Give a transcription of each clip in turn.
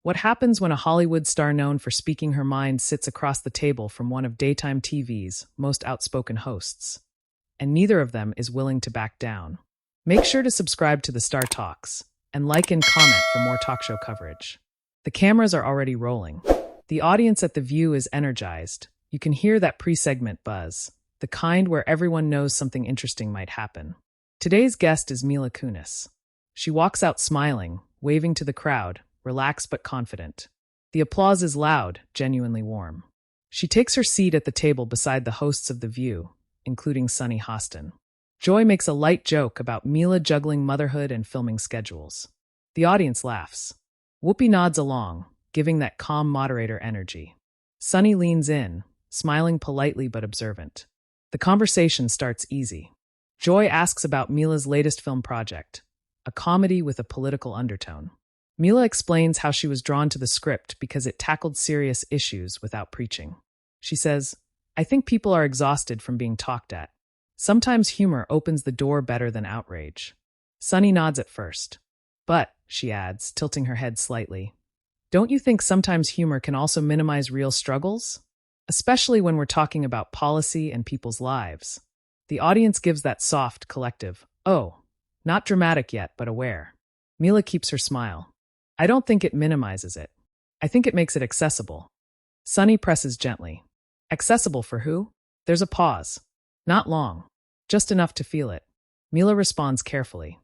What happens when a Hollywood star known for speaking her mind sits across the table from one of daytime TV's most outspoken hosts? And neither of them is willing to back down. Make sure to subscribe to the Star Talks and like and comment for more talk show coverage. The cameras are already rolling. The audience at The View is energized. You can hear that pre-segment buzz, the kind where everyone knows something interesting might happen. Today's guest is Mila Kunis. She walks out smiling, waving to the crowd, relaxed but confident. The applause is loud, genuinely warm. She takes her seat at the table beside the hosts of The View, including Sunny Hostin. Joy makes a light joke about Mila juggling motherhood and filming schedules. The audience laughs. Whoopi nods along, giving that calm moderator energy. Sunny leans in, smiling politely but observant. The conversation starts easy. Joy asks about Mila's latest film project, a comedy with a political undertone. Mila explains how she was drawn to the script because it tackled serious issues without preaching. She says, "I think people are exhausted from being talked at. Sometimes humor opens the door better than outrage." Sunny nods at first. "But," she adds, tilting her head slightly, "don't you think sometimes humor can also minimize real struggles? Especially when we're talking about policy and people's lives." The audience gives that soft, collective, "Oh," not dramatic yet, but aware. Mila keeps her smile. "I don't think it minimizes it. I think it makes it accessible." Sunny presses gently. "Accessible for who?" There's a pause. Not long. Just enough to feel it. Mila responds carefully.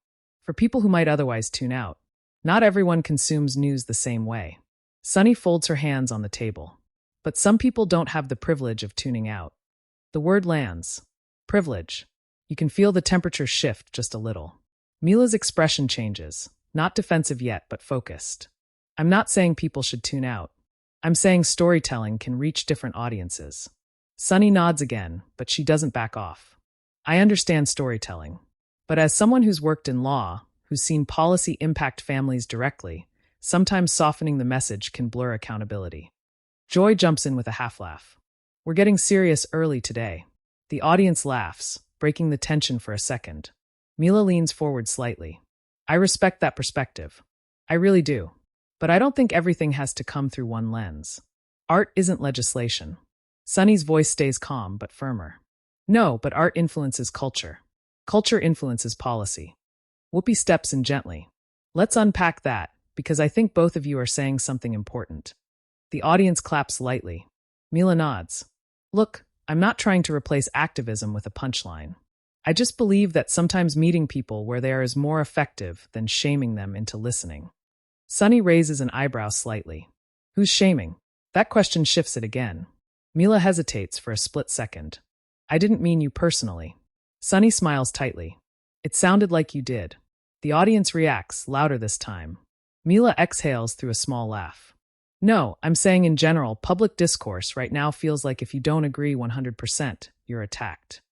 "For people who might otherwise tune out. Not everyone consumes news the same way." Sunny folds her hands on the table. "But some people don't have the privilege of tuning out." The word lands. Privilege. You can feel the temperature shift just a little. Mila's expression changes. Not defensive yet, but focused. "I'm not saying people should tune out. I'm saying storytelling can reach different audiences." Sunny nods again, but she doesn't back off. "I understand storytelling. But as someone who's worked in law, who's seen policy impact families directly, sometimes softening the message can blur accountability." Joy jumps in with a half laugh. "We're getting serious early today." The audience laughs, breaking the tension for a second. Mila leans forward slightly. "I respect that perspective. I really do. But I don't think everything has to come through one lens. Art isn't legislation." Sunny's voice stays calm but firmer. "No, but art influences culture. Culture influences policy." Whoopi steps in gently. "Let's unpack that, because I think both of you are saying something important." The audience claps lightly. Mila nods. "Look, I'm not trying to replace activism with a punchline. I just believe that sometimes meeting people where they are is more effective than shaming them into listening." Sunny raises an eyebrow slightly. "Who's shaming?" That question shifts it again. Mila hesitates for a split second. "I didn't mean you personally." Sunny smiles tightly. "It sounded like you did." The audience reacts, louder this time. Mila exhales through a small laugh. "No, I'm saying in general, public discourse right now feels like if you don't agree 100%, you're attacked."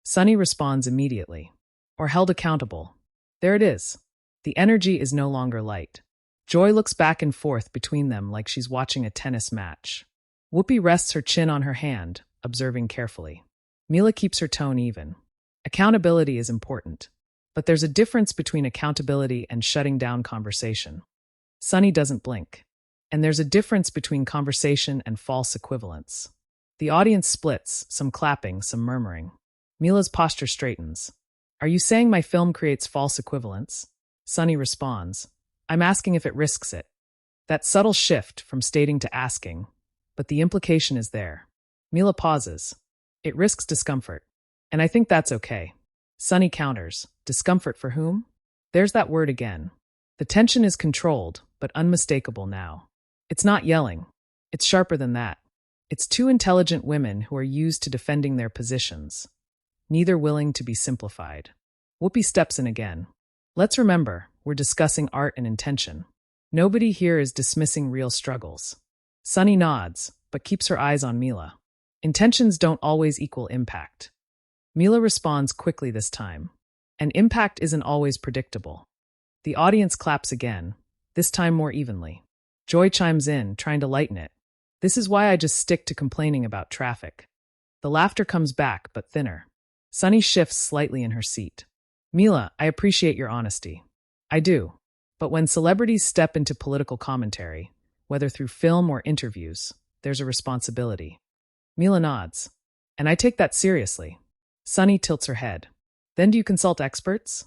Sunny responds immediately. "Or held accountable." There it is. The energy is no longer light. Joy looks back and forth between them like she's watching a tennis match. Whoopi rests her chin on her hand, observing carefully. Mila keeps her tone even. Accountability is important. But there's a difference between accountability and shutting down conversation. Sunny doesn't blink. And there's a difference between conversation and false equivalence. The audience splits, some clapping, some murmuring. Mila's posture straightens. "Are you saying my film creates false equivalence?" Sunny responds. "I'm asking if it risks it." That subtle shift from stating to asking, but the implication is there. Mila pauses. "It risks discomfort. And I think that's okay." Sunny counters. "Discomfort for whom?" There's that word again. The tension is controlled, but unmistakable now. It's not yelling. It's sharper than that. It's two intelligent women who are used to defending their positions, neither willing to be simplified. Whoopi steps in again. "Let's remember, we're discussing art and intention. Nobody here is dismissing real struggles." Sunny nods, but keeps her eyes on Mila. "Intentions don't always equal impact." Mila responds quickly this time. "And impact isn't always predictable." The audience claps again, this time more evenly. Joy chimes in, trying to lighten it. "This is why I just stick to complaining about traffic." The laughter comes back, but thinner. Sunny shifts slightly in her seat. "Mila, I appreciate your honesty." "I do. But when celebrities step into political commentary, whether through film or interviews, there's a responsibility. Mila nods. And I take that seriously. Sunny tilts her head. Then do you consult experts?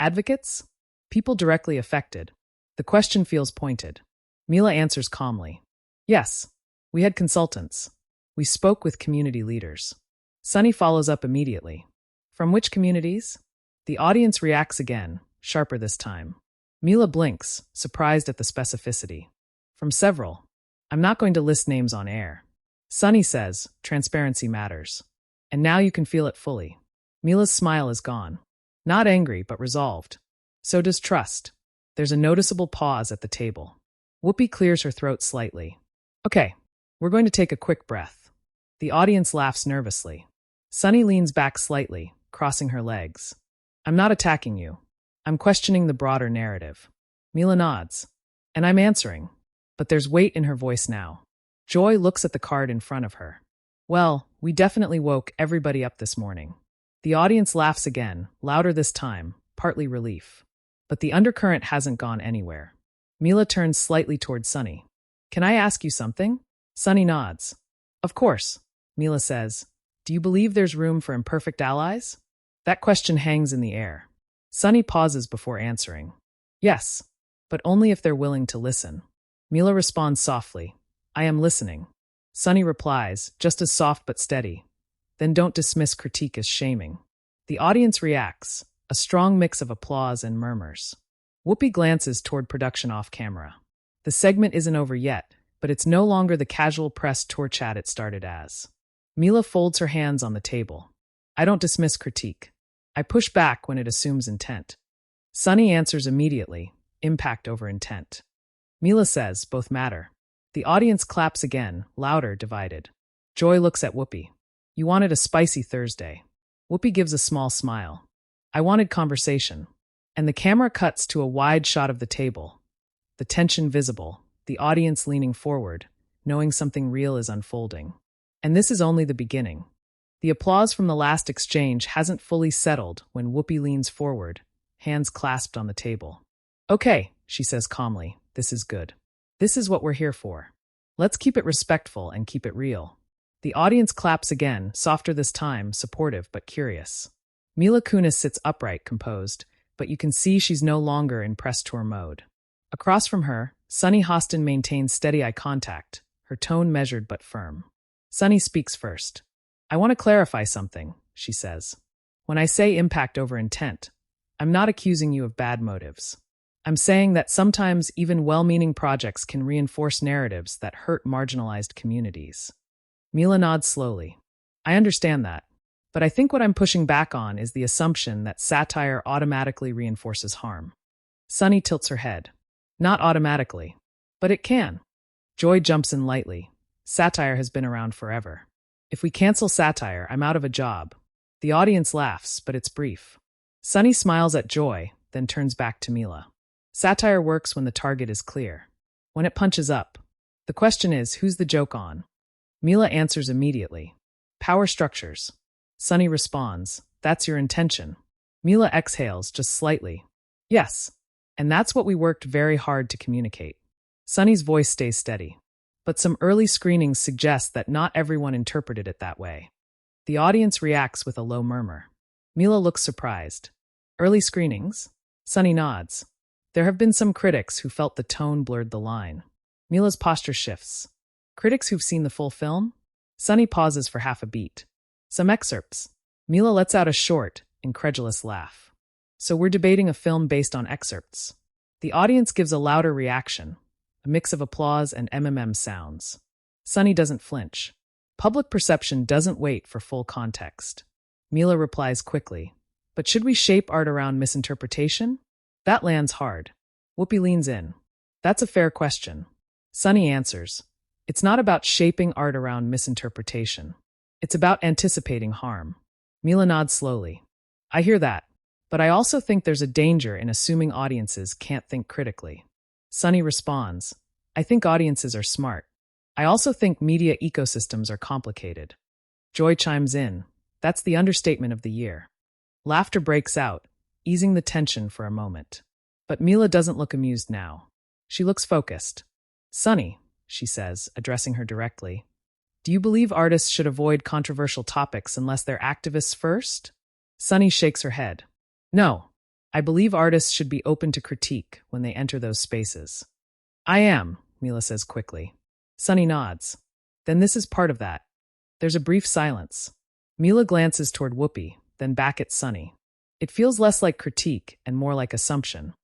Advocates? People directly affected? The question feels pointed. Mila answers calmly. Yes, we had consultants. We spoke with community leaders. Sunny follows up immediately. From which communities? The audience reacts again, sharper this time. Mila blinks, surprised at the specificity. From several. I'm not going to list names on air. Sunny says, transparency matters. And now you can feel it fully. Mila's smile is gone. Not angry, but resolved. So does trust. There's a noticeable pause at the table. Whoopi clears her throat slightly. Okay, we're going to take a quick breath. The audience laughs nervously. Sunny leans back slightly, crossing her legs. I'm not attacking you. I'm questioning the broader narrative. Mila nods. And I'm answering. But there's weight in her voice now. Joy looks at the card in front of her. Well, we definitely woke everybody up this morning. The audience laughs again, louder this time, partly relief. But the undercurrent hasn't gone anywhere. Mila turns slightly toward Sunny. Can I ask you something? Sunny nods. Of course, Mila says. Do you believe there's room for imperfect allies? That question hangs in the air. Sunny pauses before answering. Yes, but only if they're willing to listen. Mila responds softly. I am listening. Sunny replies, just as soft but steady. Then don't dismiss critique as shaming. The audience reacts, a strong mix of applause and murmurs. Whoopi glances toward production off camera. The segment isn't over yet, but it's no longer the casual press tour chat it started as. Mila folds her hands on the table. I don't dismiss critique. I push back when it assumes intent. Sunny answers immediately, impact over intent. Mila says, both matter. The audience claps again, louder, divided. Joy looks at Whoopi. You wanted a spicy Thursday. Whoopi gives a small smile. I wanted conversation. And the camera cuts to a wide shot of the table. The tension visible, the audience leaning forward, knowing something real is unfolding. And this is only the beginning. The applause from the last exchange hasn't fully settled when Whoopi leans forward, hands clasped on the table. Okay, she says calmly, this is good. This is what we're here for. Let's keep it respectful and keep it real. The audience claps again, softer this time, supportive but curious. Mila Kunis sits upright, composed, but you can see she's no longer in press tour mode. Across from her, Sunny Hostin maintains steady eye contact, her tone measured but firm. Sunny speaks first. I want to clarify something, she says. When I say impact over intent, I'm not accusing you of bad motives. I'm saying that sometimes even well-meaning projects can reinforce narratives that hurt marginalized communities. Mila nods slowly. I understand that, but I think what I'm pushing back on is the assumption that satire automatically reinforces harm. Sunny tilts her head. Not automatically, but it can. Joy jumps in lightly. Satire has been around forever. If we cancel satire, I'm out of a job. The audience laughs, but it's brief. Sunny smiles at Joy, then turns back to Mila. Satire works when the target is clear. When it punches up. The question is, who's the joke on? Mila answers immediately. Power structures. Sunny responds, that's your intention. Mila exhales just slightly. Yes. And that's what we worked very hard to communicate. Sunny's voice stays steady. But some early screenings suggest that not everyone interpreted it that way. The audience reacts with a low murmur. Mila looks surprised. Early screenings? Sunny nods. There have been some critics who felt the tone blurred the line. Mila's posture shifts. Critics who've seen the full film? Sunny pauses for half a beat. Some excerpts. Mila lets out a short, incredulous laugh. So we're debating a film based on excerpts. The audience gives a louder reaction, a mix of applause and sounds. Sunny doesn't flinch. Public perception doesn't wait for full context. Mila replies quickly. But should we shape art around misinterpretation? That lands hard. Whoopi leans in. That's a fair question. Sunny answers. It's not about shaping art around misinterpretation. It's about anticipating harm. Mila nods slowly. I hear that, but I also think there's a danger in assuming audiences can't think critically. Sunny responds. I think audiences are smart. I also think media ecosystems are complicated. Joy chimes in. That's the understatement of the year. Laughter breaks out, easing the tension for a moment. But Mila doesn't look amused now. She looks focused. Sunny, she says, addressing her directly. Do you believe artists should avoid controversial topics unless they're activists first? Sunny shakes her head. No, I believe artists should be open to critique when they enter those spaces. I am, Mila says quickly. Sunny nods. Then this is part of that. There's a brief silence. Mila glances toward Whoopi, then back at Sunny. It feels less like critique and more like assumption.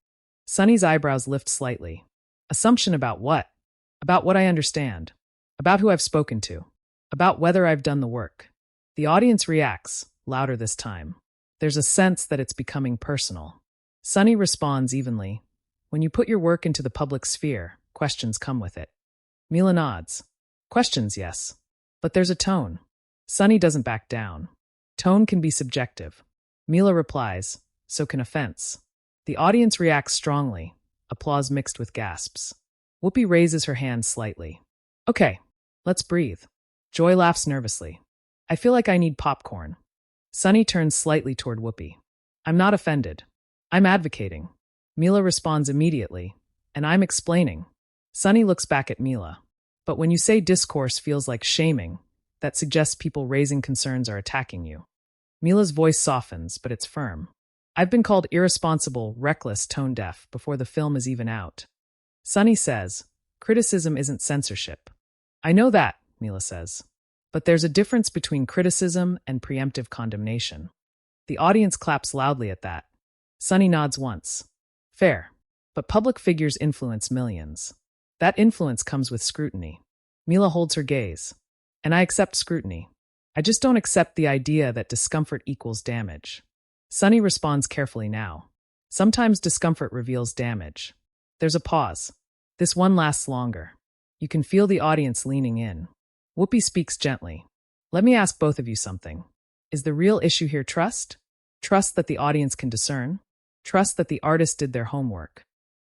Sunny's eyebrows lift slightly. Assumption about what? About what I understand. About who I've spoken to. About whether I've done the work. The audience reacts, louder this time. There's a sense that it's becoming personal. Sunny responds evenly. When you put your work into the public sphere, questions come with it. Mila nods. Questions, yes. But there's a tone. Sunny doesn't back down. Tone can be subjective. Mila replies, so can offense. The audience reacts strongly, applause mixed with gasps. Whoopi raises her hand slightly. Okay, let's breathe. Joy laughs nervously. I feel like I need popcorn. Sunny turns slightly toward Whoopi. I'm not offended. I'm advocating. Mila responds immediately, and I'm explaining. Sunny looks back at Mila. But when you say discourse feels like shaming, that suggests people raising concerns are attacking you. Mila's voice softens, but it's firm. I've been called irresponsible, reckless, tone-deaf before the film is even out. Sunny says, criticism isn't censorship. I know that, Mila says. But there's a difference between criticism and preemptive condemnation. The audience claps loudly at that. Sunny nods once. Fair. But public figures influence millions. That influence comes with scrutiny. Mila holds her gaze. And I accept scrutiny. I just don't accept the idea that discomfort equals damage. Sunny responds carefully now. Sometimes discomfort reveals damage. There's a pause. This one lasts longer. You can feel the audience leaning in. Whoopi speaks gently. Let me ask both of you something. Is the real issue here trust? Trust that the audience can discern? Trust that the artist did their homework?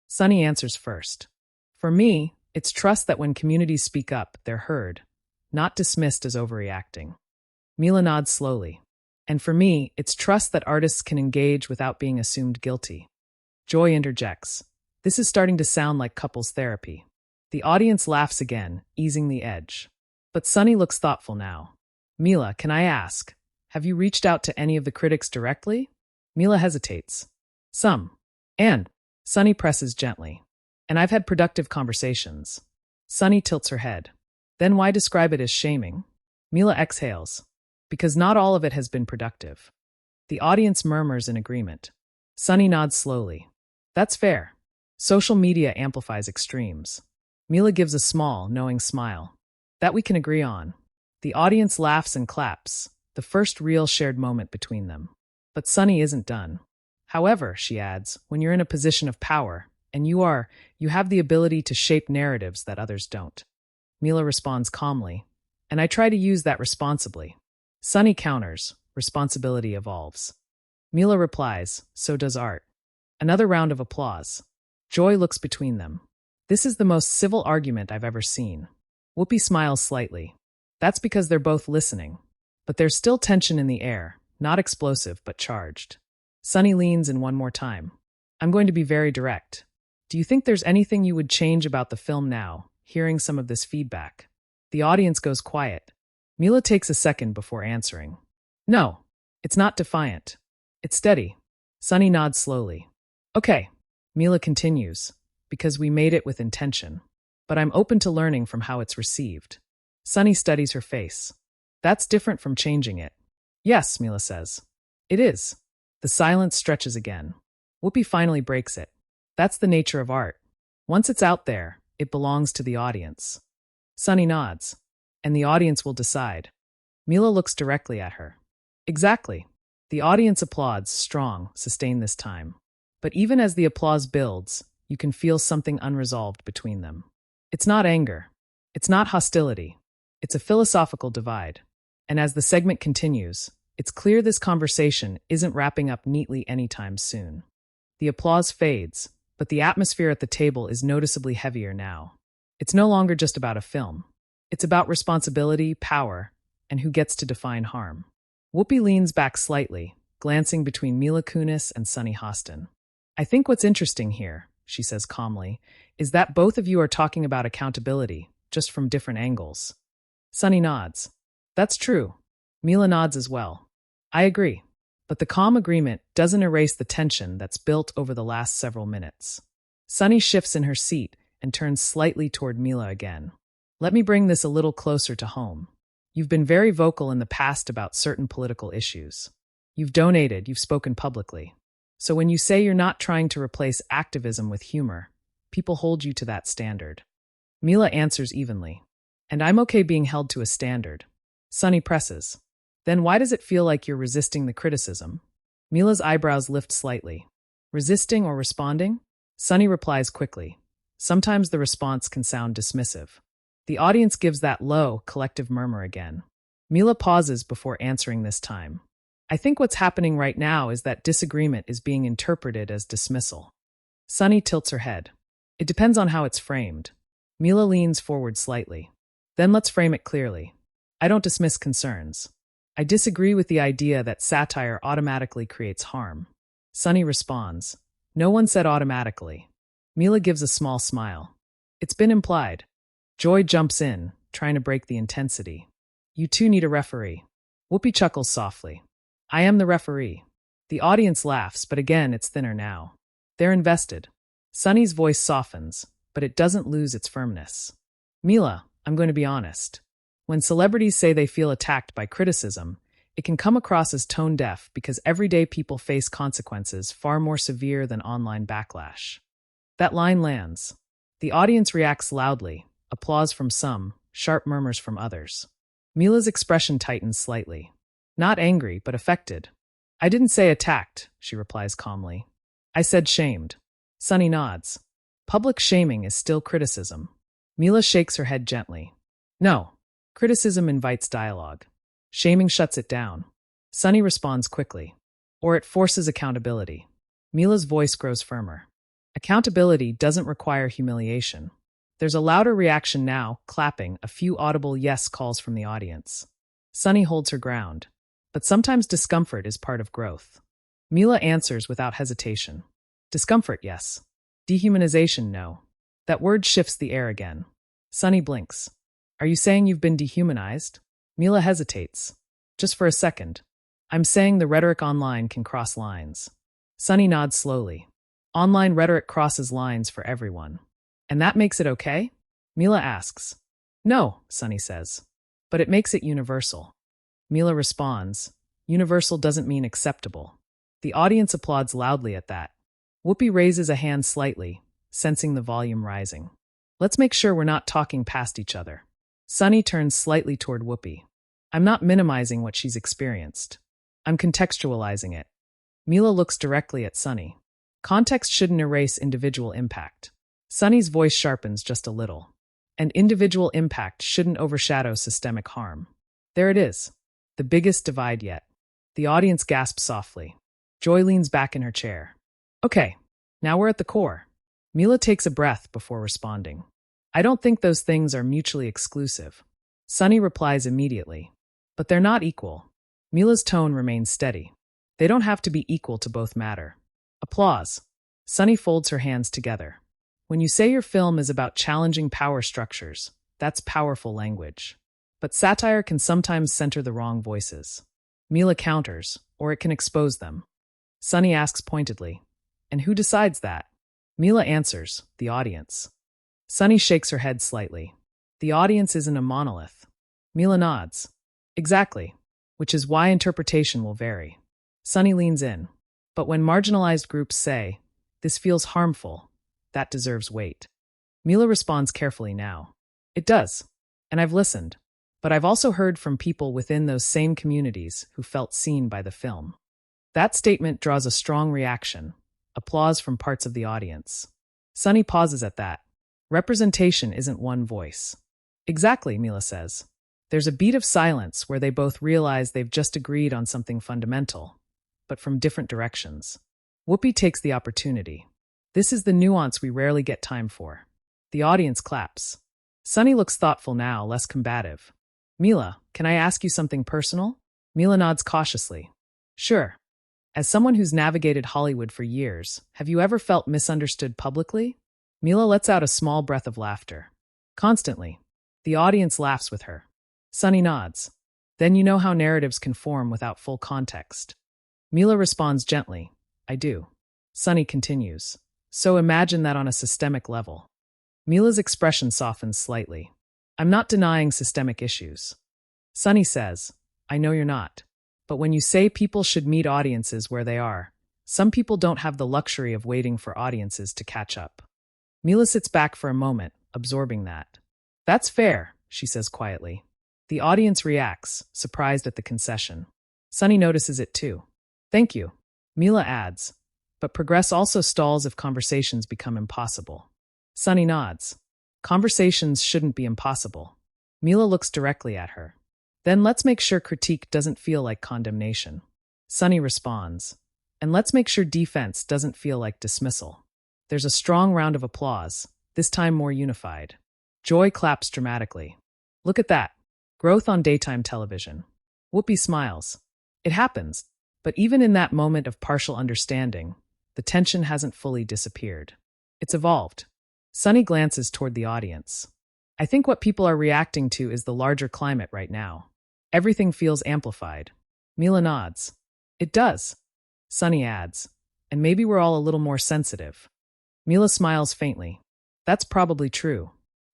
Sunny answers first. For me, it's trust that when communities speak up, they're heard, not dismissed as overreacting. Mila nods slowly. And for me, it's trust that artists can engage without being assumed guilty. Joy interjects. This is starting to sound like couples therapy. The audience laughs again, easing the edge. But Sunny looks thoughtful now. Mila, can I ask, have you reached out to any of the critics directly? Mila hesitates. Some. And Sunny presses gently. And I've had productive conversations. Sunny tilts her head. Then why describe it as shaming? Mila exhales. Because not all of it has been productive. The audience murmurs in agreement. Sunny nods slowly. That's fair. Social media amplifies extremes. Mila gives a small, knowing smile. That we can agree on. The audience laughs and claps, the first real shared moment between them. But Sunny isn't done. However, she adds, when you're in a position of power, and you have the ability to shape narratives that others don't. Mila responds calmly, and I try to use that responsibly. Sunny counters, responsibility evolves. Mila replies, so does art. Another round of applause. Joy looks between them. This is the most civil argument I've ever seen. Whoopi smiles slightly. That's because they're both listening. But there's still tension in the air, not explosive but charged. Sunny leans in one more time. I'm going to be very direct. Do you think there's anything you would change about the film now, hearing some of this feedback? The audience goes quiet. Mila takes a second before answering. No, it's not defiant. It's steady. Sunny nods slowly. Okay, Mila continues, because we made it with intention. But I'm open to learning from how it's received. Sunny studies her face. That's different from changing it. Yes, Mila says. It is. The silence stretches again. Whoopi finally breaks it. That's the nature of art. Once it's out there, it belongs to the audience. Sunny nods. And the audience will decide. Mila looks directly at her. Exactly. The audience applauds, strong, sustained this time. But even as the applause builds, you can feel something unresolved between them. It's not anger. It's not hostility. It's a philosophical divide. And as the segment continues, it's clear this conversation isn't wrapping up neatly anytime soon. The applause fades, but the atmosphere at the table is noticeably heavier now. It's no longer just about a film. It's about responsibility, power, and who gets to define harm. Whoopi leans back slightly, glancing between Mila Kunis and Sunny Hostin. I think what's interesting here, she says calmly, is that both of you are talking about accountability, just from different angles. Sunny nods. That's true. Mila nods as well. I agree. But the calm agreement doesn't erase the tension that's built over the last several minutes. Sunny shifts in her seat and turns slightly toward Mila again. Let me bring this a little closer to home. You've been very vocal in the past about certain political issues. You've donated, you've spoken publicly. So when you say you're not trying to replace activism with humor, people hold you to that standard. Mila answers evenly. And I'm okay being held to a standard. Sunny presses. Then why does it feel like you're resisting the criticism? Mila's eyebrows lift slightly. Resisting or responding? Sunny replies quickly. Sometimes the response can sound dismissive. The audience gives that low, collective murmur again. Mila pauses before answering this time. I think what's happening right now is that disagreement is being interpreted as dismissal. Sunny tilts her head. It depends on how it's framed. Mila leans forward slightly. Then let's frame it clearly. I don't dismiss concerns. I disagree with the idea that satire automatically creates harm. Sunny responds. No one said automatically. Mila gives a small smile. It's been implied. Joy jumps in, trying to break the intensity. You two need a referee. Whoopi chuckles softly. I am the referee. The audience laughs, but again, it's thinner now. They're invested. Sunny's voice softens, but it doesn't lose its firmness. Mila, I'm going to be honest. When celebrities say they feel attacked by criticism, it can come across as tone-deaf because everyday people face consequences far more severe than online backlash. That line lands. The audience reacts loudly, applause from some, sharp murmurs from others. Mila's expression tightens slightly. Not angry, but affected. I didn't say attacked, she replies calmly. I said shamed. Sunny nods. Public shaming is still criticism. Mila shakes her head gently. No. Criticism invites dialogue. Shaming shuts it down. Sunny responds quickly. Or it forces accountability. Mila's voice grows firmer. Accountability doesn't require humiliation. There's a louder reaction now, clapping, a few audible yes calls from the audience. Sunny holds her ground. But sometimes discomfort is part of growth. Mila answers without hesitation. Discomfort, yes. Dehumanization, no. That word shifts the air again. Sunny blinks. Are you saying you've been dehumanized? Mila hesitates. Just for a second. I'm saying the rhetoric online can cross lines. Sunny nods slowly. Online rhetoric crosses lines for everyone. And that makes it okay? Mila asks. No, Sunny says. But it makes it universal. Mila responds. Universal doesn't mean acceptable. The audience applauds loudly at that. Whoopi raises a hand slightly, sensing the volume rising. Let's make sure we're not talking past each other. Sunny turns slightly toward Whoopi. I'm not minimizing what she's experienced. I'm contextualizing it. Mila looks directly at Sunny. Context shouldn't erase individual impact. Sunny's voice sharpens just a little. And individual impact shouldn't overshadow systemic harm. There it is. The biggest divide yet. The audience gasps softly. Joy leans back in her chair. Okay, now we're at the core. Mila takes a breath before responding. I don't think those things are mutually exclusive. Sunny replies immediately. But they're not equal. Mila's tone remains steady. They don't have to be equal to both matter. Applause. Sunny folds her hands together. When you say your film is about challenging power structures, that's powerful language. But satire can sometimes center the wrong voices. Mila counters, or it can expose them. Sunny asks pointedly, and who decides that? Mila answers, the audience. Sunny shakes her head slightly. The audience isn't a monolith. Mila nods. Exactly, which is why interpretation will vary. Sunny leans in. But when marginalized groups say, this feels harmful, that deserves weight. Mila responds carefully now. It does, and I've listened. But I've also heard from people within those same communities who felt seen by the film. That statement draws a strong reaction, applause from parts of the audience. Sunny pauses at that. Representation isn't one voice. Exactly, Mila says. There's a beat of silence where they both realize they've just agreed on something fundamental, but from different directions. Whoopi takes the opportunity. This is the nuance we rarely get time for. The audience claps. Sunny looks thoughtful now, less combative. Mila, can I ask you something personal? Mila nods cautiously. Sure. As someone who's navigated Hollywood for years, have you ever felt misunderstood publicly? Mila lets out a small breath of laughter. Constantly. The audience laughs with her. Sunny nods. Then you know how narratives can form without full context. Mila responds gently, I do. Sunny continues. So imagine that on a systemic level. Mila's expression softens slightly. I'm not denying systemic issues. Sunny says, I know you're not. But when you say people should meet audiences where they are, some people don't have the luxury of waiting for audiences to catch up. Mila sits back for a moment, absorbing that. That's fair, she says quietly. The audience reacts, surprised at the concession. Sunny notices it too. Thank you. Mila adds, but progress also stalls if conversations become impossible. Sunny nods. Conversations shouldn't be impossible. Mila looks directly at her. Then let's make sure critique doesn't feel like condemnation. Sunny responds. And let's make sure defense doesn't feel like dismissal. There's a strong round of applause, this time more unified. Joy claps dramatically. Look at that. Growth on daytime television. Whoopi smiles. It happens, but even in that moment of partial understanding, the tension hasn't fully disappeared. It's evolved. Sunny glances toward the audience. I think what people are reacting to is the larger climate right now. Everything feels amplified. Mila nods. It does. Sunny adds. And maybe we're all a little more sensitive. Mila smiles faintly. That's probably true.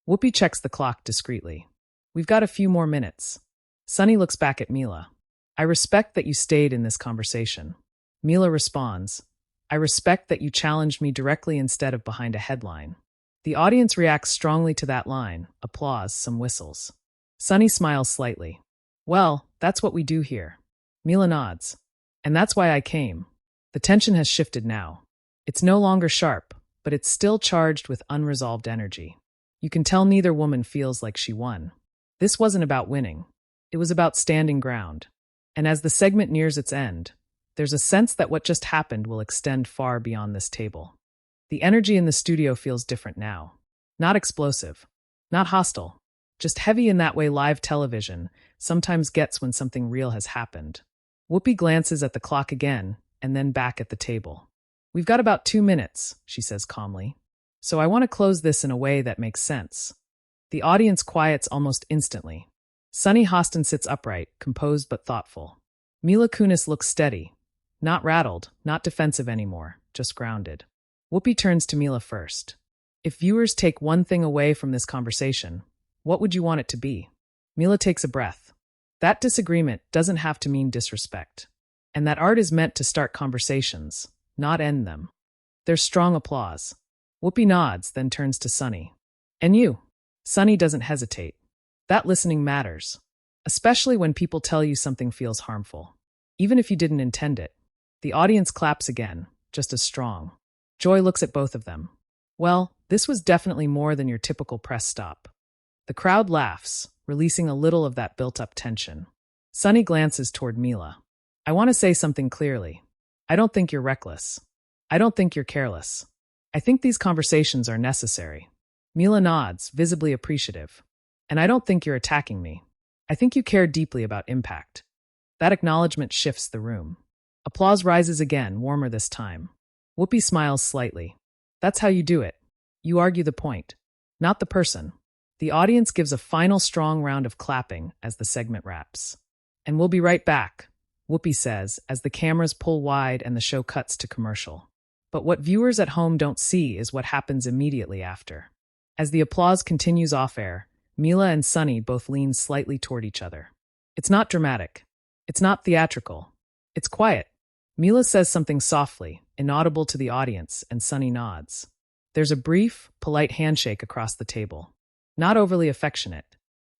Whoopi checks the clock discreetly. We've got a few more minutes. Sunny looks back at Mila. I respect that you stayed in this conversation. Mila responds. I respect that you challenged me directly instead of behind a headline. The audience reacts strongly to that line, applause, some whistles. Sunny smiles slightly. Well, that's what we do here. Mila nods. And that's why I came. The tension has shifted now. It's no longer sharp, but it's still charged with unresolved energy. You can tell neither woman feels like she won. This wasn't about winning. It was about standing ground. And as the segment nears its end, there's a sense that what just happened will extend far beyond this table. The energy in the studio feels different now. Not explosive. Not hostile. Just heavy in that way live television sometimes gets when something real has happened. Whoopi glances at the clock again, and then back at the table. We've got about 2 minutes, she says calmly. So I want to close this in a way that makes sense. The audience quiets almost instantly. Sunny Hostin sits upright, composed but thoughtful. Mila Kunis looks steady. Not rattled, not defensive anymore, just grounded. Whoopi turns to Mila first. If viewers take one thing away from this conversation, what would you want it to be? Mila takes a breath. That disagreement doesn't have to mean disrespect. And that art is meant to start conversations, not end them. There's strong applause. Whoopi nods, then turns to Sunny. And you? Sunny doesn't hesitate. That listening matters, especially when people tell you something feels harmful. Even if you didn't intend it. The audience claps again, just as strong. Joy looks at both of them. Well, this was definitely more than your typical press stop. The crowd laughs, releasing a little of that built-up tension. Sunny glances toward Mila. I want to say something clearly. I don't think you're reckless. I don't think you're careless. I think these conversations are necessary. Mila nods, visibly appreciative. And I don't think you're attacking me. I think you care deeply about impact. That acknowledgement shifts the room. Applause rises again, warmer this time. Whoopi smiles slightly. That's how you do it. You argue the point, not the person. The audience gives a final strong round of clapping as the segment wraps. And we'll be right back, Whoopi says, as the cameras pull wide and the show cuts to commercial. But what viewers at home don't see is what happens immediately after. As the applause continues off-air, Mila and Sunny both lean slightly toward each other. It's not dramatic. It's not theatrical. It's quiet. Mila says something softly, inaudible to the audience, and Sunny nods. There's a brief, polite handshake across the table. Not overly affectionate.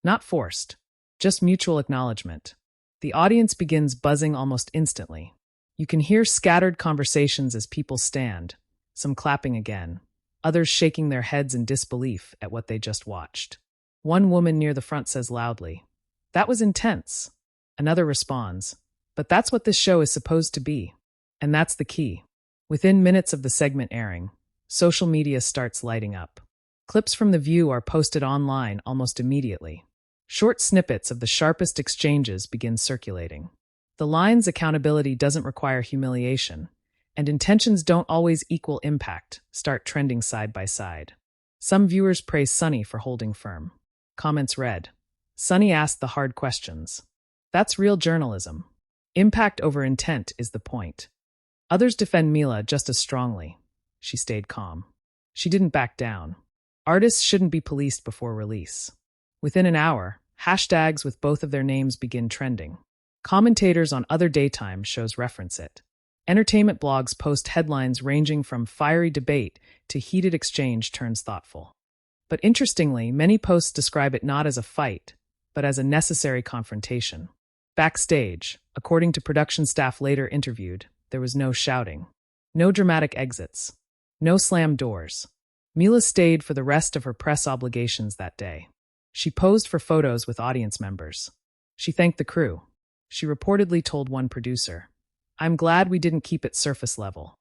Not forced. Just mutual acknowledgement. The audience begins buzzing almost instantly. You can hear scattered conversations as people stand, some clapping again, others shaking their heads in disbelief at what they just watched. One woman near the front says loudly, "That was intense." Another responds, "But that's what this show is supposed to be." And that's the key. Within minutes of the segment airing, social media starts lighting up. Clips from The View are posted online almost immediately. Short snippets of the sharpest exchanges begin circulating. The line's accountability doesn't require humiliation, and intentions don't always equal impact start trending side by side. Some viewers praise Sunny for holding firm. Comments read, Sunny asked the hard questions. That's real journalism. Impact over intent is the point. Others defend Mila just as strongly. She stayed calm. She didn't back down. Artists shouldn't be policed before release. Within an hour, hashtags with both of their names begin trending. Commentators on other daytime shows reference it. Entertainment blogs post headlines ranging from fiery debate to heated exchange turns thoughtful. But interestingly, many posts describe it not as a fight, but as a necessary confrontation. Backstage, according to production staff later interviewed, there was no shouting, no dramatic exits, no slammed doors. Mila stayed for the rest of her press obligations that day. She posed for photos with audience members. She thanked the crew. She reportedly told one producer, "I'm glad we didn't keep it surface level."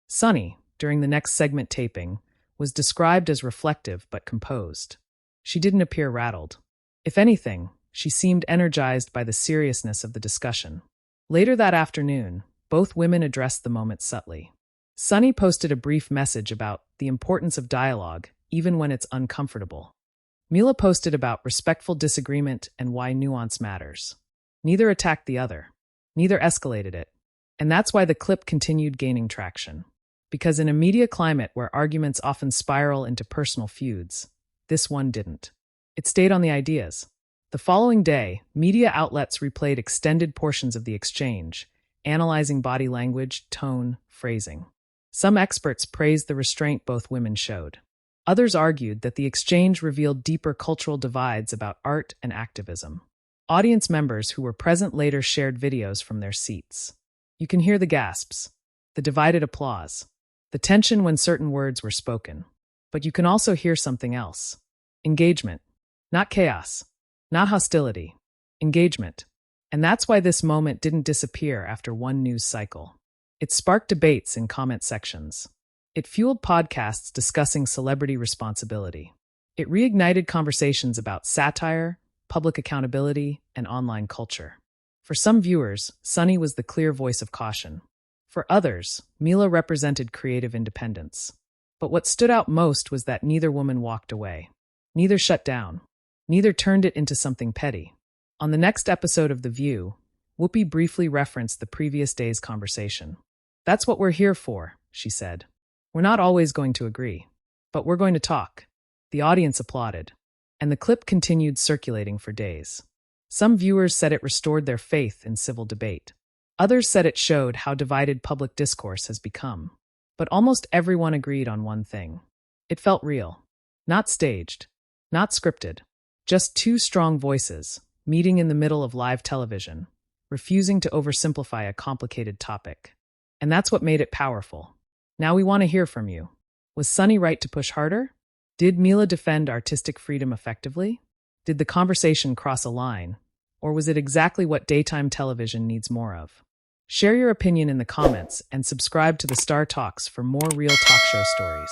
Sunny, during the next segment taping, was described as reflective but composed. She didn't appear rattled. If anything, she seemed energized by the seriousness of the discussion. Later that afternoon, both women addressed the moment subtly. Sunny posted a brief message about the importance of dialogue, even when it's uncomfortable. Mila posted about respectful disagreement and why nuance matters. Neither attacked the other. Neither escalated it. And that's why the clip continued gaining traction. Because in a media climate where arguments often spiral into personal feuds, this one didn't. It stayed on the ideas. The following day, media outlets replayed extended portions of the exchange, analyzing body language, tone, phrasing. Some experts praised the restraint both women showed. Others argued that the exchange revealed deeper cultural divides about art and activism. Audience members who were present later shared videos from their seats. You can hear the gasps, the divided applause, the tension when certain words were spoken. But you can also hear something else. Engagement. Not chaos. Not hostility. Engagement. And that's why this moment didn't disappear after one news cycle. It sparked debates in comment sections. It fueled podcasts discussing celebrity responsibility. It reignited conversations about satire, public accountability, and online culture. For some viewers, Sunny was the clear voice of caution. For others, Mila represented creative independence. But what stood out most was that neither woman walked away. Neither shut down. Neither turned it into something petty. On the next episode of The View, Whoopi briefly referenced the previous day's conversation. "That's what we're here for," she said. "We're not always going to agree, but we're going to talk." The audience applauded, and the clip continued circulating for days. Some viewers said it restored their faith in civil debate. Others said it showed how divided public discourse has become. But almost everyone agreed on one thing. It felt real. Not staged. Not scripted. Just two strong voices, meeting in the middle of live television, refusing to oversimplify a complicated topic. And that's what made it powerful. Now we want to hear from you. Was Sunny right to push harder? Did Mila defend artistic freedom effectively? Did the conversation cross a line? Or was it exactly what daytime television needs more of? Share your opinion in the comments and subscribe to the Star Talks for more real talk show stories.